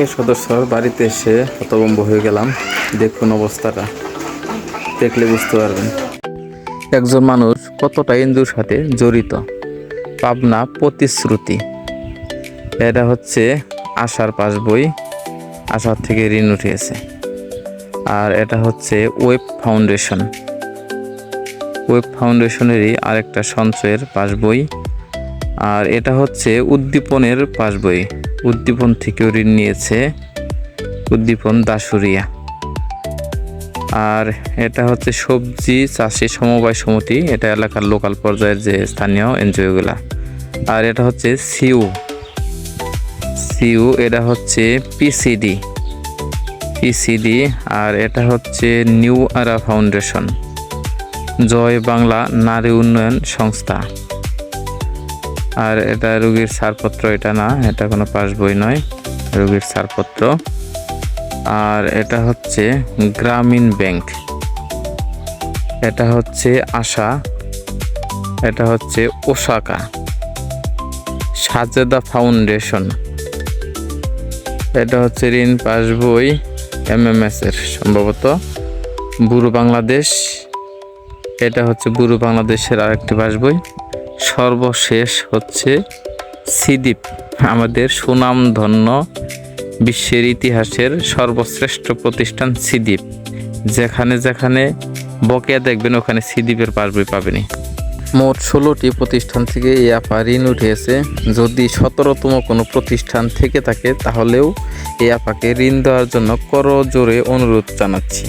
সদস্যর বাড়িতে এসে হতভম্ব হয়ে গেলাম। দেখুন অবস্থাটা, দেখলে বুঝতে পারবেন একজন মানুষ কতটা এনজিওর সাথে জড়িত। পাবনা প্রতিশ্রুতি, এটা হচ্ছে আশার পাসবই, আশার থেকে ঋণ উঠিয়েছে। আর এটা হচ্ছে ওয়েব ফাউন্ডেশন, ওয়েব ফাউন্ডেশনেরই আরেকটা সঞ্চয়ের পাসবই। আর এটা হচ্ছে উদ্দীপনের পাসবই, উদ্দীপন থেকেও ঋণ নিয়েছে, উদ্দীপন দাসুরিয়া। আর এটা হচ্ছে সবজি চাষি সমবায় সমিতি, এটা এলাকার লোকাল পর্যায়ের যে স্থানীয় এনজিওগুলা। আর এটা হচ্ছে সিউ, এটা হচ্ছে পিসিডি। আর এটা হচ্ছে নিউ আরা ফাউন্ডেশন, জয় বাংলা নারী উন্নয়ন সংস্থা। আর এটা রোগীর ছাড়পত্র, এটা না, এটা কোনো পাসবই নয়, রোগীর ছাড়পত্র। আর এটা হচ্ছে গ্রামীণ ব্যাংক, এটা হচ্ছে আশা, এটা হচ্ছে ওসাকা, সাজেদা ফাউন্ডেশন, এটা হচ্ছে ঋণ পাসবই MMS এর সম্ভবত বুড়ো বাংলাদেশ, এটা হচ্ছে বুড়ো বাংলাদেশের আরেকটি পাসবই। সর্বশেষ হচ্ছে সিদ্বীপ, আমাদের সুনামধন্য বিশ্বের ইতিহাসের সর্বশ্রেষ্ঠ প্রতিষ্ঠান সিদ্বীপ। যেখানে যেখানে বকেয়া দেখবেন ওখানে সিদ্বীপের পাসবই পাবেনই। মোট 16টি প্রতিষ্ঠান থেকে এই আপা ঋণ উঠিয়েছে। যদি 17তম কোনো প্রতিষ্ঠান থেকে থাকে তাহলেও এই আপাকে ঋণ দেওয়ার জন্য করজোড়ে অনুরোধ জানাচ্ছি।